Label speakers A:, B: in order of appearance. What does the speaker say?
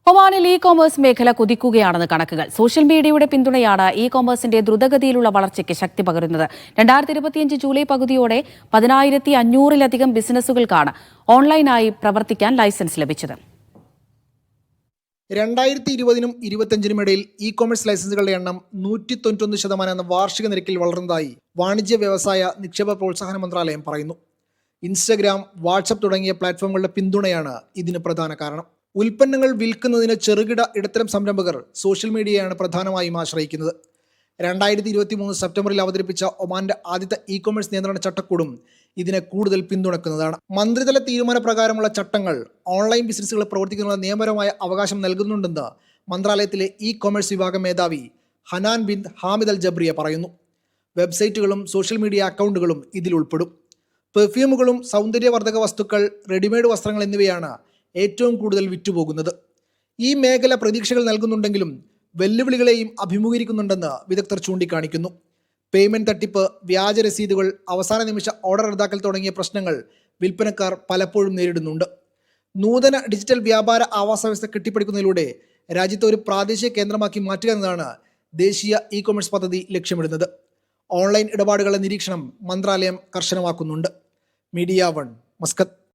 A: ഒമാനിൽ ഇ-കോമേഴ്സ് മേഖല കുതിക്കുകയാണെന്ന് കണക്കുകൾ. സോഷ്യൽ മീഡിയയുടെ പിന്തുണയാണ് ഇ-കോമേഴ്സിന്റെ ദ്രുതഗതിയിലുള്ള വളർച്ചയ്ക്ക് ശക്തി പകരുന്നത്. 2025 ജൂലൈ പകുതിയോടെ 10,500-ലധികം ബിസിനസ്സുകൾക്കാണ് ഓൺലൈനായി പ്രവർത്തിക്കാൻ ലൈസൻസ് ലഭിച്ചത്.
B: 2020-നും 2025-നും ഇടയിൽ ഇ-കോമേഴ്സ് ലൈസൻസുകളുടെ എണ്ണം 191% എന്ന വാർഷിക നിരക്കിൽ വളർന്നതായി വാണിജ്യ വ്യവസായ നിക്ഷേപ പ്രോത്സാഹന മന്ത്രാലയം പറയുന്നു. ഇൻസ്റ്റഗ്രാം, വാട്സപ്പ് തുടങ്ങിയ പ്ലാറ്റ്ഫോമുകളുടെ പിന്തുണയാണ് ഇതിന് പ്രധാന കാരണം. ഉൽപ്പന്നങ്ങൾ വിൽക്കുന്നതിന് ചെറുകിട ഇടത്തരം സംരംഭകർ സോഷ്യൽ മീഡിയയാണ് പ്രധാനമായും ആശ്രയിക്കുന്നത്. 2023 സെപ്റ്റംബറിൽ അവതരിപ്പിച്ച ഒമാന്റെ ആദ്യത്തെ ഇ-കോമേഴ്സ് നിയന്ത്രണ ചട്ടക്കൂടും ഇതിനെ കൂടുതൽ പിന്തുണക്കുന്നതാണ്. മന്ത്രിതല തീരുമാനപ്രകാരമുള്ള ചട്ടങ്ങൾ ഓൺലൈൻ ബിസിനസ്സുകൾ പ്രവർത്തിക്കുന്നതിനുള്ള നിയമപരമായ അവകാശം നൽകുന്നുണ്ടെന്ന് മന്ത്രാലയത്തിലെ ഇ-കോമേഴ്സ് വിഭാഗം മേധാവി ഹനാൻ ബിൻ ഹാമിദ് അൽ ജബ്രിയ പറയുന്നു. വെബ്സൈറ്റുകളും സോഷ്യൽ മീഡിയ അക്കൗണ്ടുകളും ഇതിൽ ഉൾപ്പെടും. പെർഫ്യൂമുകളും സൗന്ദര്യവർദ്ധക വസ്തുക്കൾ, റെഡിമെയ്ഡ് വസ്ത്രങ്ങൾ എന്നിവയാണ് ഏറ്റവും കൂടുതൽ വിറ്റുപോകുന്നത്. ഈ മേഖല പ്രതീക്ഷകൾ നൽകുന്നുണ്ടെങ്കിലും വെല്ലുവിളികളെയും അഭിമുഖീകരിക്കുന്നുണ്ടെന്ന് വിദഗ്ധർ ചൂണ്ടിക്കാണിക്കുന്നു. പേയ്മെന്റ് തട്ടിപ്പ്, വ്യാജ രസീതുകൾ, അവസാന നിമിഷ ഓർഡർ റദ്ദാക്കൽ തുടങ്ങിയ പ്രശ്നങ്ങൾ വിൽപ്പനക്കാർ പലപ്പോഴും നേരിടുന്നുണ്ട്. നൂതന ഡിജിറ്റൽ വ്യാപാര ആവാസ വ്യവസ്ഥ കെട്ടിപ്പടുക്കുന്നതിലൂടെ രാജ്യത്തെ ഒരു പ്രാദേശിക കേന്ദ്രമാക്കി മാറ്റുക എന്നതാണ് ദേശീയ ഇ-കോമേഴ്സ് പദ്ധതി ലക്ഷ്യമിടുന്നത്. ഓൺലൈൻ ഇടപാടുകളുടെ നിരീക്ഷണം മന്ത്രാലയം കർശനമാക്കുന്നുണ്ട്. Media 1, Muscat.